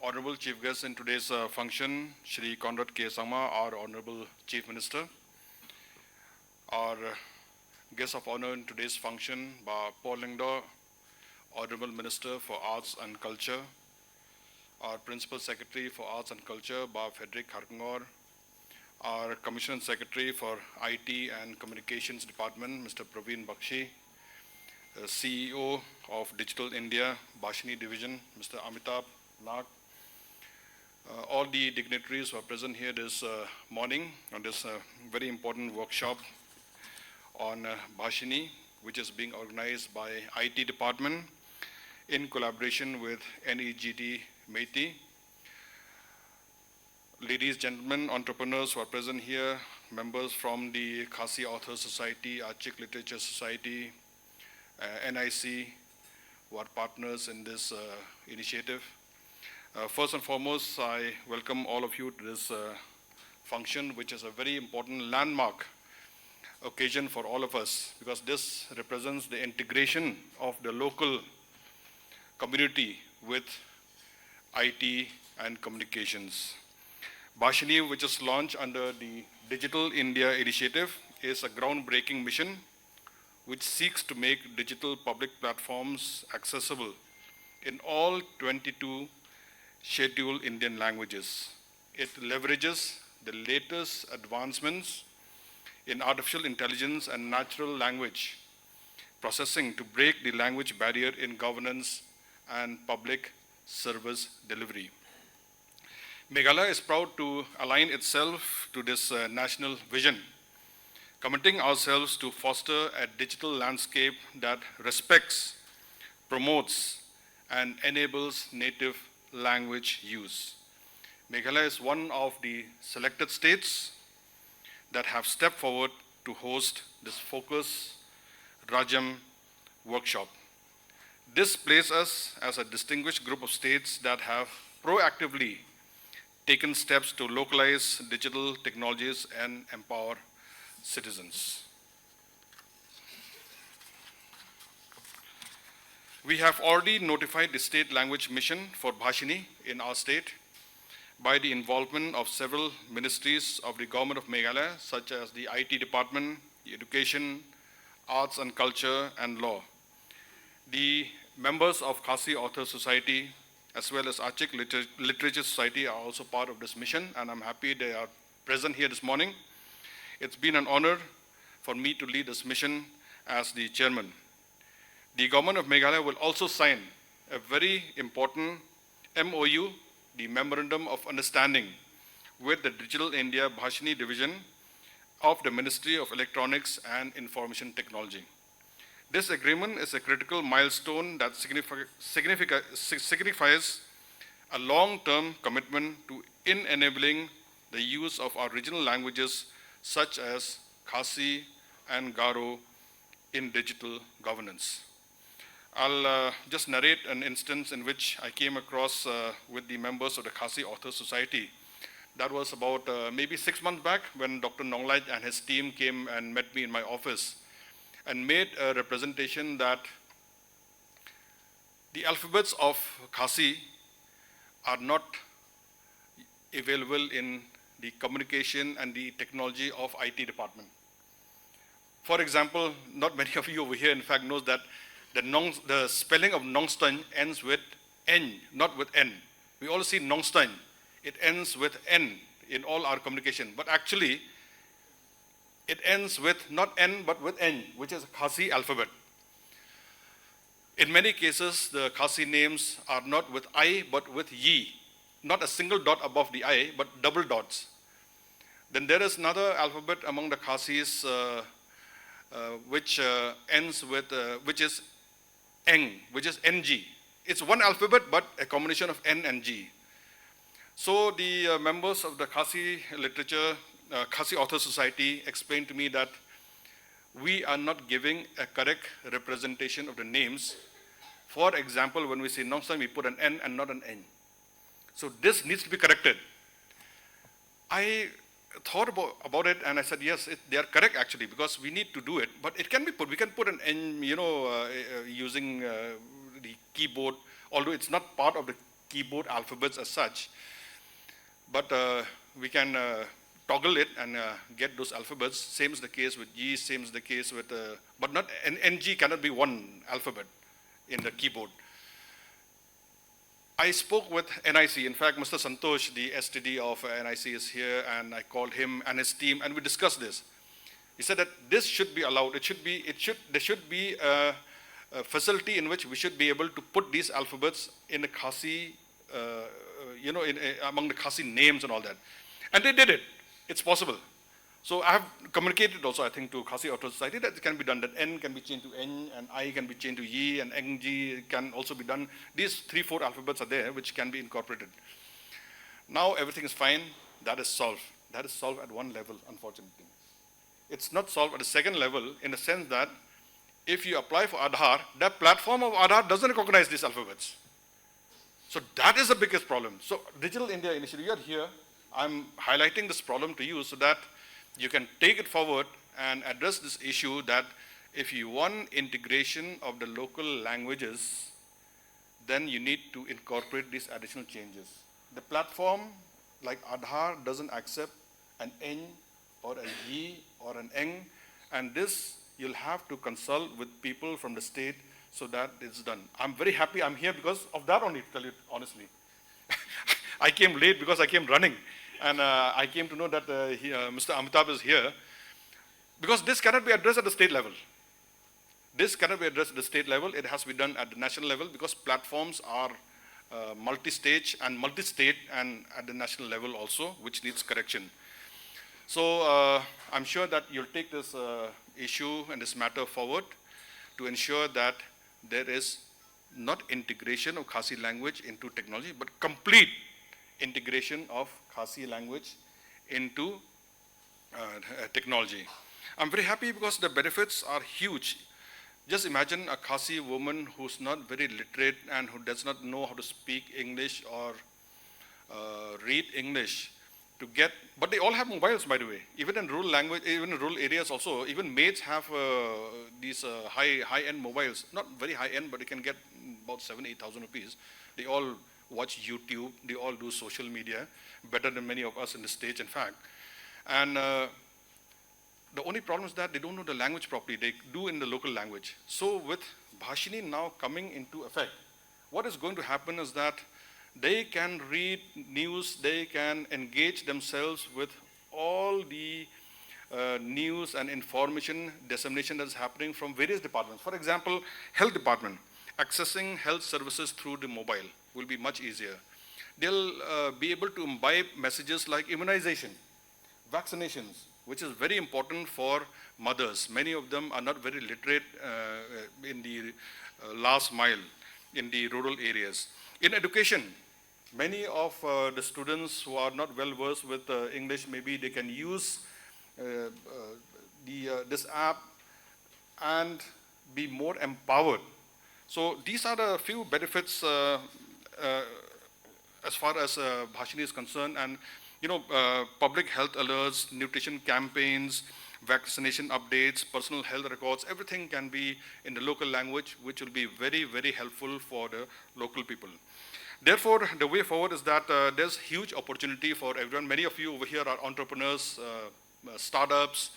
Honorable Chief Guest in today's function, Shri Conrad K. Sangma, our Honorable Chief Minister. Our guest of honor in today's function, Paul Lyngdoh, Honorable Minister for Arts and Culture. Our Principal Secretary for Arts and Culture, Frederick Harkengor. Our Commissioner Secretary for IT and Communications Department, Mr. Praveen Bakshi. The CEO of Digital India, Bhashini Division, Mr. Amitabh Nag. All the dignitaries who are present here this morning on this very important workshop on Bhashini, which is being organized by IT department in collaboration with NEGT MEITI. Ladies, gentlemen, entrepreneurs who are present here, members from the Khasi Authors Society, Archik Literature Society, NIC, who are partners in this initiative. First and foremost, I welcome all of you to this function, which is a very important landmark occasion for all of us, because this represents the integration of the local community with IT and communications. Bhashini, which is launched under the Digital India Initiative, is a groundbreaking mission which seeks to make digital public platforms accessible in all 22 scheduled Indian languages. It leverages the latest advancements in artificial intelligence and natural language processing to break the language barrier in governance and public service delivery. Meghalaya is proud to align itself to this national vision, committing ourselves to foster a digital landscape that respects, promotes, and enables native language use. Meghalaya is one of the selected states that have stepped forward to host this Focus Rajam workshop. This places us as a distinguished group of states that have proactively taken steps to localize digital technologies and empower citizens. We have already notified the state language mission for Bhashini in our state by the involvement of several ministries of the government of Meghalaya, such as the IT department, education, arts and culture, and law. The members of Khasi Author Society, as well as Archik Literature Society, are also part of this mission, and I'm happy they are present here this morning. It's been an honor for me to lead this mission as the chairman. The government of Meghalaya will also sign a very important MOU, the Memorandum of Understanding, with the Digital India Bhashini Division of the Ministry of Electronics and Information Technology. This agreement is a critical milestone that signifies a long-term commitment in enabling the use of our regional languages such as Khasi and Garo in digital governance. I'll just narrate an instance in which I came across with the members of the Khasi Author Society. That was about maybe 6 months back when Dr. Nonglaj and his team came and met me in my office and made a representation that the alphabets of Khasi are not available in the communication and the technology of IT department. For example, not many of you over here in fact knows that the spelling of Nongstoin ends with N, not with N. We all see Nongstoin. It ends with N in all our communication, but actually it ends with not N but with N, which is a Khasi alphabet. In many cases, the Khasi names are not with I but with Yi, not a single dot above the I, but double dots. Then there is another alphabet among the Khasis which ends with, which is Eng, which is NG. It's one alphabet, but a combination of N and G. So the members of the Khasi Literature, Khasi Author Society explained to me that we are not giving a correct representation of the names. For example, when we say Nongstoin, we put an N and not an N. So this needs to be corrected. I thought about it and I said, yes, they are correct actually, because we need to do it, but it can be put, we can put an N, using the keyboard, although it's not part of the keyboard alphabets as such, but we can toggle it and get those alphabets. Same is the case with G, same is the case with, but not, NG cannot be one alphabet in the keyboard. I spoke with NIC. In fact, Mr. Santosh, the STD of NIC is here, and I called him and his team, and we discussed this. He said that this should be allowed. There should be a facility in which we should be able to put these alphabets in the Khasi, among the Khasi names and all that. And they did it. It's possible. So I have communicated also, I think, to Khasi Author Society that it can be done, that N can be changed to N, and I can be changed to Y, and NG can also be done. These 3-4 alphabets are there, which can be incorporated. Now everything is fine. That is solved. That is solved at one level, unfortunately. It's not solved at the second level, in the sense that if you apply for Aadhaar, that platform of Aadhaar doesn't recognize these alphabets. So that is the biggest problem. So Digital India Initiative, you are here. I'm highlighting this problem to you so that you can take it forward and address this issue, that if you want integration of the local languages, then you need to incorporate these additional changes. The platform, like Aadhaar, doesn't accept an N or a Y or an Eng, and this you'll have to consult with people from the state so that it's done. I'm very happy I'm here because of that only, to tell you honestly. I came late because I came running. And I came to know that Mr. Amitabh is here, because this cannot be addressed at the state level. This cannot be addressed at the state level. It has to be done at the national level, because platforms are multi-stage and multi-state, and at the national level also, which needs correction. So I'm sure that you'll take this issue and this matter forward to ensure that there is not integration of Khasi language into technology, but complete integration of Khasi language into technology. I'm very happy because the benefits are huge. Just imagine a Khasi woman who's not very literate and who does not know how to speak English or read English to get, but they all have mobiles, by the way. Even in rural language, even in rural areas also, even maids have these high-end mobiles. Not very high-end, but they can get about 7,000-8,000 rupees. They all watch YouTube, they all do social media, better than many of us in the States, in fact. And the only problem is that they don't know the language properly. They do in the local language. So with Bhashini now coming into effect, what is going to happen is that they can read news, they can engage themselves with all the news and information dissemination that is happening from various departments. For example, health department, accessing health services through the mobile will be much easier. They'll be able to imbibe messages like immunization, vaccinations, which is very important for mothers. Many of them are not very literate in the last mile in the rural areas. In education, many of the students who are not well versed with English, maybe they can use this app and be more empowered. So these are the few benefits as far as Bhashini is concerned. And public health alerts, nutrition campaigns, vaccination updates, personal health records, everything can be in the local language, which will be very, very helpful for the local people. Therefore, the way forward is that there's huge opportunity for everyone. Many of you over here are entrepreneurs, startups.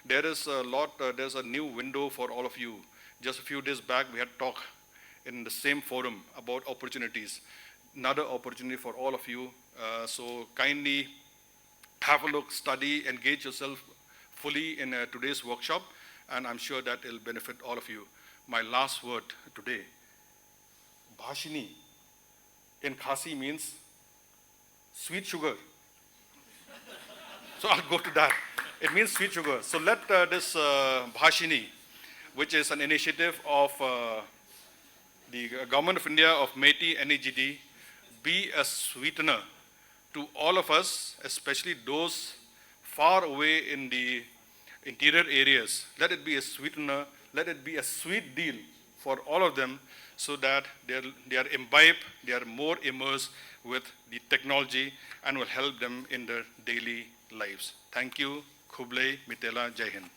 There is a lot, there's a new window for all of you. Just a few days back, we had talk in the same forum about opportunities. Another opportunity for all of you. So kindly have a look, study, engage yourself fully in today's workshop, and I'm sure that it'll benefit all of you. My last word today, Bhashini in Khasi means sweet sugar. So I'll go to that. It means sweet sugar. So let this Bhashini, which is an initiative of the Government of India of MeitY NEGT, be a sweetener to all of us, especially those far away in the interior areas. Let it be a sweetener, let it be a sweet deal for all of them, so that they are imbibed, they are more immersed with the technology and will help them in their daily lives. Thank you. Khublai Mitela, Jai Hind.